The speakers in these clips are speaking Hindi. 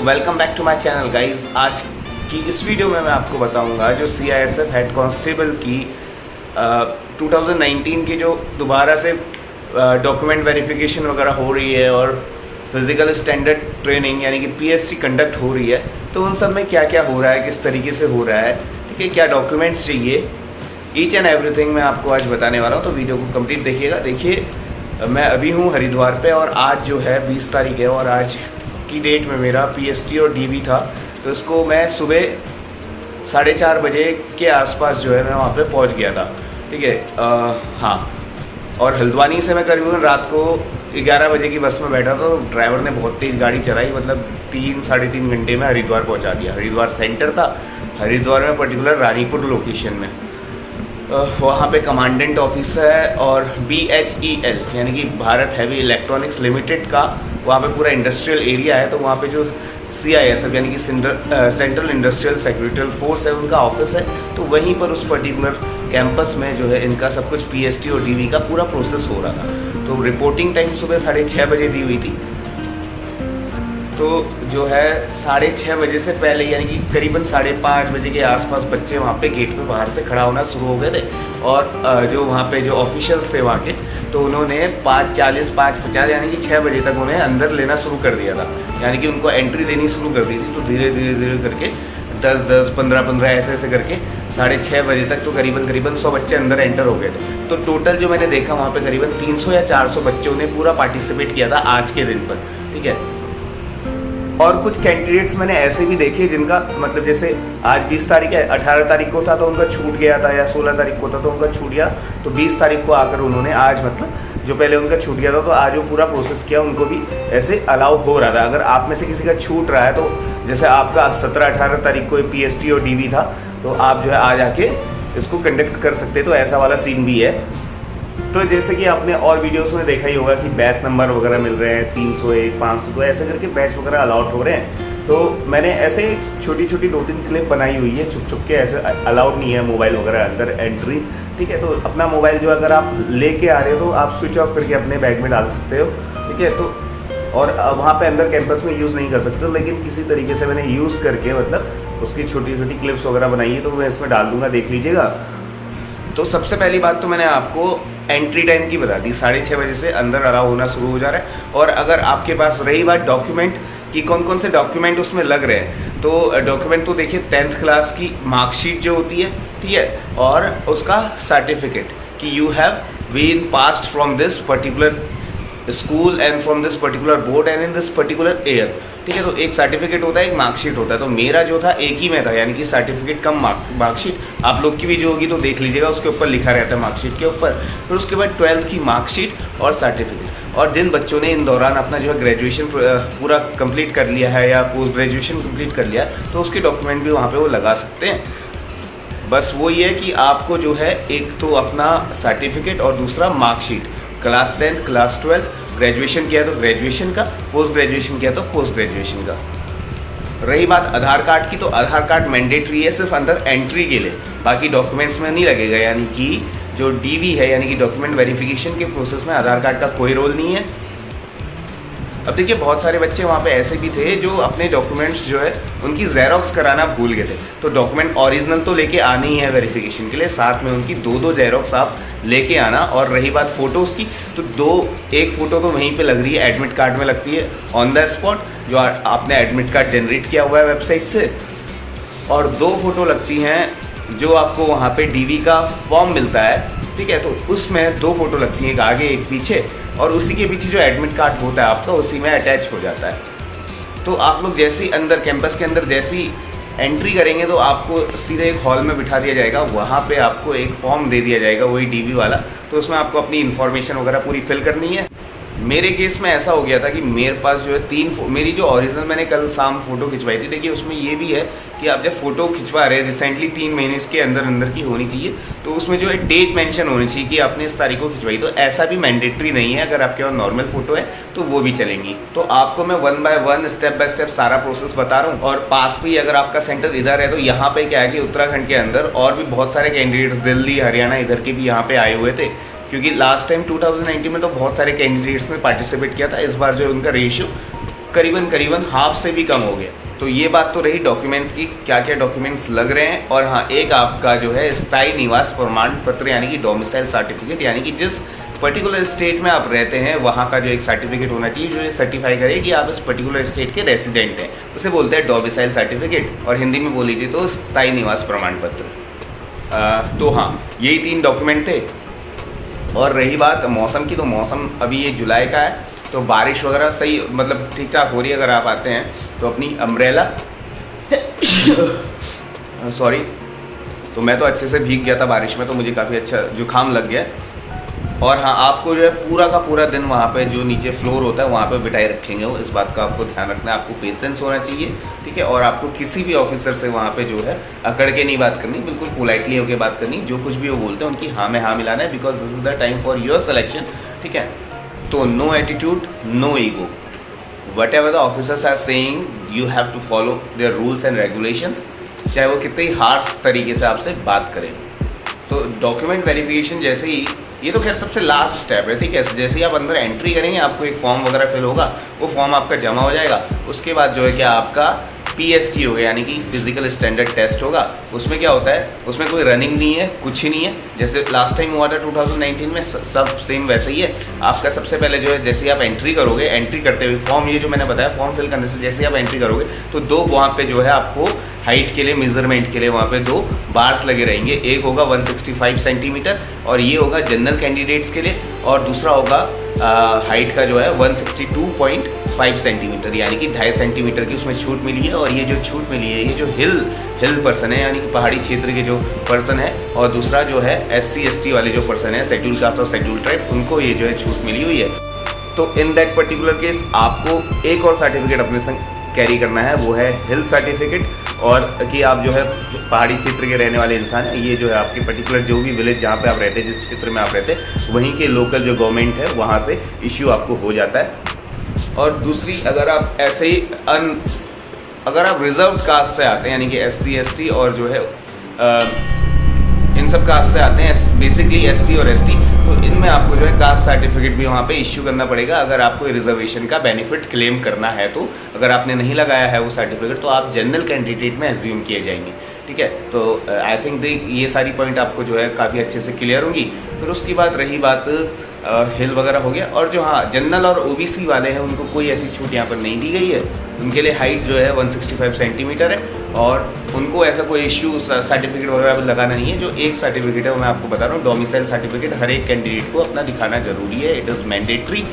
Welcome back to my channel guys. आज की इस वीडियो में मैं आपको बताऊंगा जो CISF हेड कांस्टेबल की 2019 की जो दोबारा से डॉक्यूमेंट वेरिफिकेशन वगैरह हो रही है और फिज़िकल स्टैंडर्ड ट्रेनिंग यानी कि PSC कंडक्ट हो रही है, तो उन सब में क्या क्या हो रहा है, किस तरीके से हो रहा है, ठीक है, क्या डॉक्यूमेंट्स चाहिए, ईच एंड एवरीथिंग मैं आपको आज बताने वाला हूँ। तो वीडियो को कंप्लीट देखिएगा। देखिए, मैं अभी हूँ हरिद्वार पे और आज जो है 20 तारीख है और आज की डेट में मेरा PST और DV था, तो इसको मैं सुबह 4:30 बजे के आसपास जो है मैं वहाँ पे पहुँच गया था, ठीक है। हाँ, और हल्द्वानी से मैं करीबन रात को 11 बजे की बस में बैठा था। तो ड्राइवर ने बहुत तेज़ गाड़ी चलाई, मतलब 3-3.5 घंटे में हरिद्वार पहुँचा दिया। हरिद्वार सेंटर था, हरिद्वार में पर्टिकुलर रानीपुर लोकेशन में। वहाँ पे कमांडेंट ऑफिस है और BHEL यानी कि भारत हैवी इलेक्ट्रॉनिक्स लिमिटेड का वहाँ पे पूरा इंडस्ट्रियल एरिया है। तो वहाँ पे जो CISF यानी कि सेंट्रल इंडस्ट्रियल सेक्रेटरियल फोर्स है, उनका ऑफिस है। तो वहीं पर उस पर्टिकुलर कैंपस में जो है इनका सब कुछ PST और DV का पूरा प्रोसेस हो रहा था। तो रिपोर्टिंग टाइम सुबह 6:30 बजे दी हुई थी। तो जो है 6:30 बजे से पहले यानी कि करीबन 5:30 बजे के आसपास बच्चे वहाँ पे गेट पे बाहर से खड़ा होना शुरू हो गए थे। और जो वहाँ पे जो ऑफिशियल्स थे वहाँ के, तो उन्होंने 5:40 5:50 यानी कि 6 बजे तक उन्हें अंदर लेना शुरू कर दिया था, यानी कि उनको एंट्री देनी शुरू कर दी थी। तो धीरे धीरे करके 10-10 15-15 ऐसे करके 6:30 बजे तक तो करीबन 100 बच्चे अंदर एंटर हो गए थे। तो टोटल जो मैंने देखा वहाँ पे करीबन 300 या 400 बच्चों ने पूरा पार्टिसिपेट किया था आज के दिन पर, ठीक है। और कुछ कैंडिडेट्स मैंने ऐसे भी देखे जिनका मतलब जैसे आज 20 तारीख है, 18 तारीख को था तो उनका छूट गया था, या 16 तारीख को था तो उनका छूट गया। तो 20 तारीख को आकर उन्होंने आज मतलब जो पहले उनका छूट गया था, तो आज वो पूरा प्रोसेस किया, उनको भी ऐसे अलाउ हो रहा था। अगर आप में से किसी का छूट रहा है, तो जैसे आपका 17-18 तारीख को PST और DV था, तो आप जो है आज आके इसको कंडक्ट कर सकते, तो ऐसा वाला सीन भी है। तो जैसे कि आपने और वीडियोस में देखा ही होगा कि बैच नंबर वगैरह मिल रहे हैं 301 500, तो ऐसे करके बैच वगैरह अलाउट हो रहे हैं। तो मैंने ऐसे छोटी 2-3 क्लिप बनाई हुई है, छुप के, ऐसे अलाउड नहीं है मोबाइल वगैरह अंदर एंट्री, ठीक है। तो अपना मोबाइल जो अगर आप लेके आ रहे हो तो आप स्विच ऑफ करके अपने बैग में डाल सकते हो, ठीक है। तो और वहाँ पे अंदर कैंपस में यूज़ नहीं कर सकते हो, लेकिन किसी तरीके से मैंने यूज़ करके मतलब उसकी छोटी क्लिप्स वगैरह बनाई है, तो मैं इसमें डाल दूँगा, देख लीजिएगा। तो सबसे पहली बात तो मैंने आपको एंट्री टाइम की बता दी, 6:30 बजे से अंदर अलाउ होना शुरू हो जा रहा है। और अगर आपके पास रही बात डॉक्यूमेंट कि कौन से डॉक्यूमेंट उसमें लग रहे हैं, तो डॉक्यूमेंट तो देखिए 10th क्लास की मार्कशीट जो होती है, ठीक है, और उसका सर्टिफिकेट कि you have been passed from this particular school and from this particular board and in this particular year, ठीक है। तो एक सर्टिफिकेट होता है, एक मार्कशीट होता है। तो मेरा जो था एक ही में था, यानी कि सर्टिफिकेट कम मार्कशीट। आप लोग की भी जो होगी तो देख लीजिएगा, उसके ऊपर लिखा रहता है मार्कशीट के ऊपर। फिर उसके बाद 12th की मार्कशीट और सर्टिफिकेट। और जिन बच्चों ने इन दौरान अपना जो है ग्रेजुएशन पूरा कंप्लीट कर लिया है या पोस्ट ग्रेजुएशन कंप्लीट कर लिया, तो उसके डॉक्यूमेंट भी वहाँ पर वो लगा सकते हैं। बस वो ये है कि आपको जो है एक तो अपना सर्टिफिकेट और दूसरा marksheet, class 10th class 12th, graduation किया तो ग्रेजुएशन का, पोस्ट ग्रेजुएशन किया तो पोस्ट ग्रेजुएशन का। रही बात आधार कार्ड की, तो आधार कार्ड मैंडेटरी है सिर्फ अंदर एंट्री के लिए, बाकी डॉक्यूमेंट्स में नहीं लगेगा। यानी कि जो DV है यानी कि डॉक्यूमेंट वेरिफिकेशन के प्रोसेस में आधार कार्ड का कोई रोल नहीं है। अब देखिए, बहुत सारे बच्चे वहाँ पे ऐसे भी थे जो अपने डॉक्यूमेंट्स जो है उनकी जेरोक्स कराना भूल गए थे। तो डॉक्यूमेंट ओरिजिनल तो लेके आनी ही है वेरिफिकेशन के लिए, साथ में उनकी 2 जेरोक्स आप लेके आना। और रही बात फ़ोटोज़ की, तो एक फ़ोटो तो वहीं पे लग रही है, एडमिट कार्ड में लगती है ऑन द स्पॉट, जो आपने एडमिट कार्ड जनरेट किया हुआ है वेबसाइट से। और 2 फ़ोटो लगती हैं जो आपको वहाँ पे DV का फॉर्म मिलता है, ठीक है। तो उसमें 2 फ़ोटो लगती हैं, एक आगे एक पीछे, और उसी के पीछे जो एडमिट कार्ड होता है आपका उसी में अटैच हो जाता है। तो आप लोग जैसे ही अंदर कैंपस के अंदर जैसे ही एंट्री करेंगे, तो आपको सीधे एक हॉल में बिठा दिया जाएगा। वहाँ पे आपको एक फॉर्म दे दिया जाएगा, वही DV वाला। तो उसमें आपको अपनी इन्फॉर्मेशन वगैरह पूरी फिल करनी है। मेरे केस में ऐसा हो गया था कि मेरे पास जो है मेरी जो ओरिजिनल मैंने कल शाम फ़ोटो खिंचवाई थी। देखिए, उसमें ये भी है कि आप जब फ़ोटो खिंचवा रहे हैं रिसेंटली 3 महीने के अंदर की होनी चाहिए, तो उसमें जो है डेट मेंशन होनी चाहिए कि आपने इस तारीख को खिंचवाई। तो ऐसा भी मैंडेटरी नहीं है, अगर आपके पास नॉर्मल फ़ोटो है तो वो भी चलेंगी। तो आपको मैं 1 बाय 1 स्टेप बाय स्टेप सारा प्रोसेस बता रहा हूँ। और पास भी अगर आपका सेंटर इधर है, तो यहाँ पर क्या है कि उत्तराखंड के अंदर और भी बहुत सारे कैंडिडेट्स दिल्ली हरियाणा इधर के भी यहाँ पर आए हुए थे, क्योंकि लास्ट टाइम 2019 में तो बहुत सारे कैंडिडेट्स ने पार्टिसिपेट किया था। इस बार जो उनका रेशियो करीबन करीबन हाफ से भी कम हो गया। तो ये बात तो रही डॉक्यूमेंट्स की, क्या क्या डॉक्यूमेंट्स लग रहे हैं। और हाँ, एक आपका जो है स्थायी निवास प्रमाण पत्र यानी कि डोमिसाइल सर्टिफिकेट, यानी कि जिस पर्टिकुलर स्टेट में आप रहते हैं वहाँ का जो एक सर्टिफिकेट होना चाहिए जो ये सर्टिफाई करे कि आप इस पर्टिकुलर स्टेट के रेसिडेंट हैं, उसे बोलते हैं डोमिसाइल सर्टिफिकेट, और हिंदी में बोल लीजिए तो स्थायी निवास प्रमाण पत्र। तो हाँ, यही 3 डॉक्यूमेंट थे। और रही बात मौसम की, तो मौसम अभी ये जुलाई का है, तो बारिश वगैरह सही मतलब ठीक ठाक हो रही है। अगर आप आते हैं तो अपनी अम्ब्रेला सॉरी, तो मैं तो अच्छे से भीग गया था बारिश में, तो मुझे काफ़ी अच्छा जुकाम लग गया। और हाँ, आपको जो है पूरा का पूरा दिन वहाँ पे जो नीचे फ्लोर होता है वहाँ पे बिठाए रखेंगे वो, इस बात का आपको ध्यान रखना है। आपको पेशेंस होना चाहिए, ठीक है। और आपको किसी भी ऑफिसर से वहाँ पे जो है अकड़ के नहीं बात करनी, बिल्कुल पोलाइटली होकर बात करनी। जो कुछ भी वो बोलते हैं उनकी हाँ में हाँ मिलाना है, because this is the time for your selection, ठीक है। तो no attitude, no ego, whatever the officers are saying you have to follow their rules and regulations, चाहे वो कितने ही हार्श तरीके से आपसे बात करें। तो डॉक्यूमेंट वेरिफिकेशन जैसे ही, ये तो खैर सबसे लास्ट स्टेप है, ठीक है। जैसे ही आप अंदर एंट्री करेंगे आपको एक फॉर्म वगैरह फिल होगा, वो फॉर्म आपका जमा हो जाएगा। उसके बाद जो है क्या आपका PST होगा, यानी कि फिजिकल स्टैंडर्ड टेस्ट होगा। उसमें क्या होता है, उसमें कोई रनिंग नहीं है, कुछ ही नहीं है। जैसे लास्ट टाइम हुआ था 2019 में, सब सेम वैसे ही है। आपका सबसे पहले जो है जैसे ही आप एंट्री करोगे, एंट्री करते हुए फॉर्म, ये जो मैंने बताया फॉर्म फिल करने से जैसे ही आप एंट्री करोगे तो 2 वहाँ पे जो है आपको हाइट के लिए, मेजरमेंट के लिए वहाँ पे 2 बार्स लगे रहेंगे। एक होगा 165 सेंटीमीटर और ये होगा जनरल कैंडिडेट्स के लिए, और दूसरा होगा हाइट का जो है 162.5 सेंटीमीटर, यानी कि 2.5 सेंटीमीटर की उसमें छूट मिली है। और ये जो छूट मिली है ये जो हिल पर्सन है, यानी कि पहाड़ी क्षेत्र के जो पर्सन है, और दूसरा जो है SC ST वाले जो पर्सन है, शेड्यूल कास्ट और शेड्यूल ट्राइब, उनको ये जो है छूट मिली हुई है। तो इन दैट पर्टिकुलर केस आपको एक और सर्टिफिकेट अपने संग कैरी करना है, वो है हिल सर्टिफिकेट, और कि आप जो है पहाड़ी क्षेत्र के रहने वाले इंसान हैं। ये जो है आपके पर्टिकुलर जो भी विलेज जहाँ पे आप रहते हैं, जिस क्षेत्र में आप रहते हैं, वहीं के लोकल जो गवर्नमेंट है वहाँ से इश्यू आपको हो जाता है। और दूसरी, अगर आप ऐसे ही अगर आप रिजर्व कास्ट से आते हैं, यानी कि SC ST और जो है इन सब कास्ट से आते हैं, बेसिकली SC और ST, तो इनमें आपको जो है कास्ट सर्टिफिकेट भी वहाँ पे इश्यू करना पड़ेगा अगर आपको रिजर्वेशन का बेनिफिट क्लेम करना है। तो अगर आपने नहीं लगाया है वो सर्टिफिकेट तो आप जनरल कैंडिडेट में एज्यूम किए जाएंगे, ठीक है। तो आई थिंक ये सारी पॉइंट आपको जो है काफ़ी अच्छे से क्लियर होंगी। फिर उसकी बात रही बात हिल वगैरह हो गया, और जो हाँ जनरल और OBC वाले हैं उनको कोई ऐसी छूट यहाँ पर नहीं दी गई है। उनके लिए हाइट जो है 165 सेंटीमीटर है, और उनको ऐसा कोई इश्यू सर्टिफिकेट वगैरह लगाना नहीं है। जो एक सर्टिफिकेट है वो मैं आपको बता रहा हूँ, डोमिसाइल सर्टिफिकेट हर एक कैंडिडेट को अपना दिखाना जरूरी है, इट इज़ मैंडेटरी।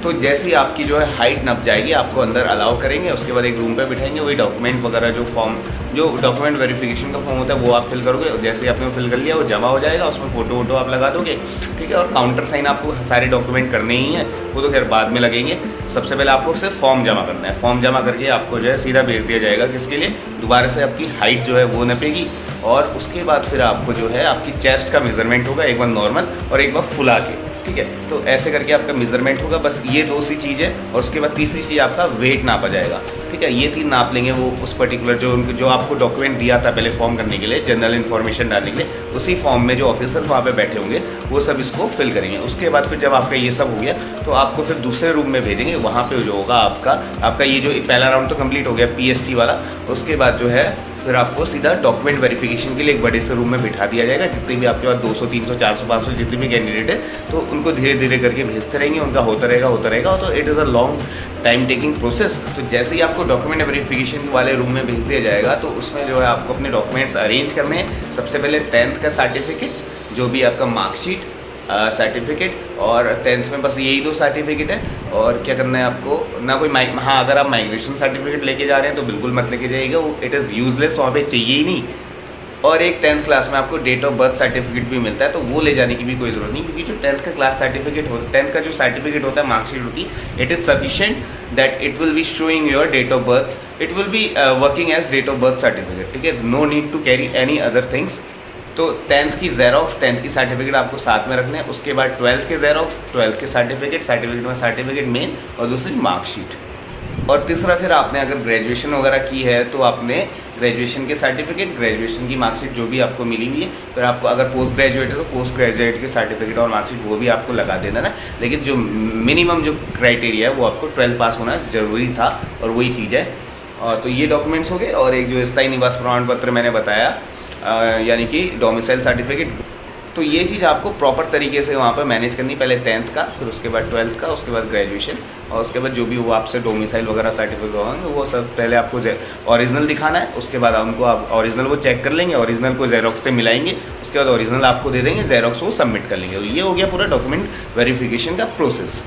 तो जैसे ही आपकी जो है हाइट नप जाएगी आपको अंदर अलाउ करेंगे, उसके बाद एक रूम पे बिठाएंगे, वही डॉक्यूमेंट वगैरह जो फॉर्म, जो डॉक्यूमेंट वेरिफिकेशन का फॉर्म होता है वो आप फिल करोगे। जैसे ही आपने फिल कर लिया वो जमा हो जाएगा, उसमें फ़ोटो वोटो आप लगा दोगे, ठीक है। और काउंटर साइन आपको सारे डॉक्यूमेंट करने ही हैं, वो तो खैर बाद में लगेंगे। सबसे पहले आपको सिर्फ फॉर्म जमा करना है। फॉर्म जमा करके आपको जो है सीधा भेज दिया जाएगा, किसके लिए, दोबारा से आपकी हाइट जो है वो नपेगी, और उसके बाद फिर आपको जो है आपकी चेस्ट का मेजरमेंट होगा, एक बार नॉर्मल और एक बार फुला के, ठीक है। तो ऐसे करके आपका मेजरमेंट होगा, बस ये 2 सी चीज़ है। और उसके बाद तीसरी चीज़ आपका वेट नापा जाएगा, ठीक है। ये 3 नाप लेंगे वो उस पर्टिकुलर जो आपको डॉक्यूमेंट दिया था पहले फॉर्म करने के लिए, जनरल इन्फॉर्मेशन डालने के लिए, उसी फॉर्म में जो ऑफिसर वहाँ पे बैठे होंगे वो सब इसको फिल करेंगे। उसके बाद फिर जब आपका ये सब हो गया तो आपको फिर दूसरे रूम में भेजेंगे। वहाँ पे जो होगा आपका ये जो पहला राउंड तो कंप्लीट हो गया PST वाला, उसके बाद जो है फिर आपको सीधा डॉक्यूमेंट वेरिफिकेशन के लिए एक बड़े से रूम में बिठा दिया जाएगा। जितने भी आपके पास 200 300 400 500 जितने भी कैंडिडेट है, तो उनको धीरे धीरे करके भेजते रहेंगे, उनका होता रहेगा। तो it is a long time taking process. तो जैसे ही आपको डॉक्यूमेंट वेरिफिकेशन वाले रूम में भेज दिया जाएगा तो उसमें जो है आपको अपने डॉक्यूमेंट्स अरेंज करने हैं। सबसे पहले 10th का सर्टिफिकेट्स, जो भी आपका मार्कशीट, सर्टिफिकेट, और 10th में बस यही 2 सर्टिफिकेट है। और क्या करना है आपको, ना कोई हाँ अगर आप माइग्रेशन सर्टिफिकेट लेके जा रहे हैं तो बिल्कुल मत लेके जाइएगा, वो इट इज़ यूजलेस, वहाँ पे चाहिए ही नहीं। और एक 10th क्लास में आपको डेट ऑफ बर्थ सर्टिफिकेट भी मिलता है, तो वो ले जाने की भी कोई ज़रूरत नहीं, क्योंकि जो 10th का क्लास सर्टिफिकेट हो, 10th का जो सर्टिफिकेट होता है, मार्कशीट होती है, it is sufficient that it will be showing your date of birth, it will be working as date of birth certificate, ठीक है। No need to carry any other things. तो 10th की जेरोक्स, 10th की सर्टिफिकेट आपको साथ में रखना है। उसके बाद 12th के जेरोक्स, 12th के सर्टिफिकेट में सर्टिफिकेट मेन, और दूसरी मार्कशीट। और तीसरा फिर आपने अगर ग्रेजुएशन वगैरह की है तो आपने ग्रेजुएशन के सर्टिफिकेट, ग्रेजुएशन की मार्कशीट जो भी आपको मिली हुई है, फिर आपको अगर पोस्ट ग्रेजुएट है तो पोस्ट ग्रेजुएट के सर्टिफिकेट और मार्कशीट वो भी आपको लगा देना ना। लेकिन जो मिनिमम जो क्राइटेरिया है वो आपको 12 पास होना ज़रूरी था और वही चीज़ है। और तो ये डॉक्यूमेंट्स हो गए। और एक जो स्थायी निवास प्रमाण पत्र मैंने बताया, यानी कि डोमिसाइल सर्टिफिकेट, तो ये चीज़ आपको प्रॉपर तरीके से वहाँ पर मैनेज करनी, पहले 10th का, फिर उसके बाद 12th का, उसके बाद ग्रेजुएशन, और उसके बाद जो भी वो आपसे डोमिसाइल वगैरह सर्टिफिकेट होंगे वो सब पहले आपको ओरिजिनल दिखाना है। उसके बाद उनको आप ओरिजिनल वो चेक कर लेंगे, ओरिजिनल को जेरोक्स से मिलाएंगे, उसके बाद ओरिजिनल आपको दे देंगे, जेरोक्स वो सबमिट कर लेंगे। और ये हो गया पूरा डॉक्यूमेंट वेरिफिकेशन का प्रोसेस।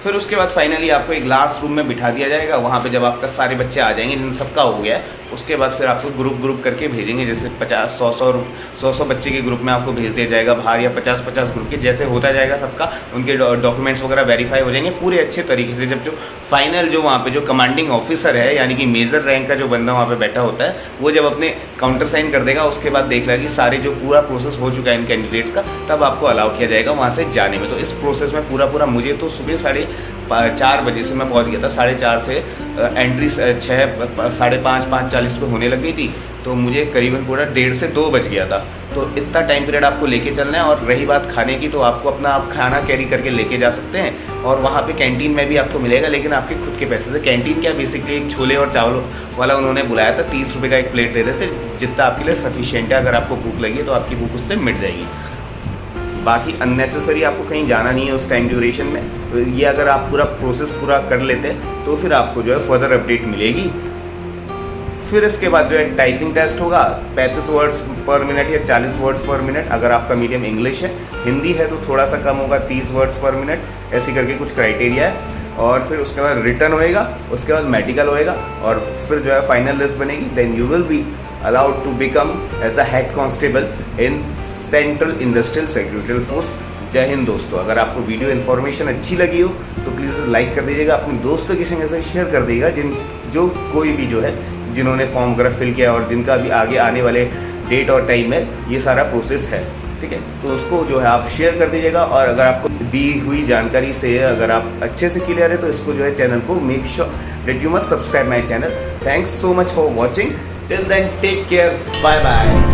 फिर उसके बाद फाइनली आपको एक क्लास रूम में बिठा दिया जाएगा। वहाँ पे जब आपका सारे बच्चे आ जाएंगे, जिन सबका हो गया है, उसके बाद फिर आपको ग्रुप करके भेजेंगे। जैसे 50-100 बच्चे के ग्रुप में आपको भेज दिया जाएगा बाहर, या 50-50 ग्रुप के, जैसे होता जाएगा सबका, उनके डॉक्यूमेंट्स वगैरह वेरीफाई हो जाएंगे पूरे अच्छे तरीके से। जब जो फाइनल जो वहाँ पे जो कमांडिंग ऑफिसर है, यानी कि मेजर रैंक का जो बंदा वहाँ पे बैठा होता है, वो जब अपने काउंटर साइन कर देगा, उसके बाद देख लेगा कि सारे जो पूरा प्रोसेस हो चुका है इन कैंडिडेट्स का, तब आपको अलाउ किया जाएगा वहाँ से जाने में। तो इस प्रोसेस में पूरा मुझे तो सुबह 4:30 बजे से मैं पहुंच गया था, 4:30 से एंट्री 5:40 पे होने लग गई थी, तो मुझे करीबन पूरा 1:30 से 2 बज गया था। तो इतना टाइम पीरियड आपको लेके चलना है। और रही बात खाने की, तो आपको अपना आप खाना कैरी करके लेके जा सकते हैं, और वहाँ पे कैंटीन में भी आपको मिलेगा, लेकिन आपके खुद के पैसे से। कैंटीन क्या, बेसिकली एक छोले और चावल वाला उन्होंने बुलाया था, 30 रुपये का एक प्लेट दे रहे थे, जितना आपके लिए सफिशिएंट है। अगर आपको भूख लगी तो आपकी भूख उससे मिट जाएगी। बाकी अननेसेसरी आपको कहीं जाना नहीं है उस टाइम ड्यूरेशन में। तो ये अगर आप पूरा प्रोसेस पूरा कर लेते हैं तो फिर आपको जो है फर्दर अपडेट मिलेगी। फिर इसके बाद जो है टाइपिंग टेस्ट होगा, 35 वर्ड्स पर मिनट या 40 वर्ड्स पर मिनट, अगर आपका मीडियम इंग्लिश है। हिंदी है तो थोड़ा सा कम होगा, 30 वर्ड्स पर मिनट, ऐसे करके कुछ क्राइटेरिया है। और फिर उसके बाद रिटर्न होएगा, उसके बाद मेडिकल होएगा, और फिर जो है फाइनल लिस्ट बनेगी। Then you will be allowed to become as a head constable in central industrial secretary force. Jai Hind दोस्तों। अगर आपको वीडियो इन्फॉर्मेशन अच्छी लगी हो तो प्लीज़ लाइक कर दीजिएगा, अपने दोस्तों के संग ऐसे शेयर कर दीजिएगा जो कोई भी जो है जिन्होंने फॉर्म वगैरह फिल किया और जिनका भी आगे आने वाले डेट और टाइम में ये सारा प्रोसेस है, ठीक है, तो उसको जो है आप शेयर कर दीजिएगा। और अगर आपको दी हुई जानकारी से अगर आप अच्छे से क्लियर है तो इसको जो है चैनल को make sure that you must subscribe my channel. Thanks so much for watching. Till then take care, bye bye.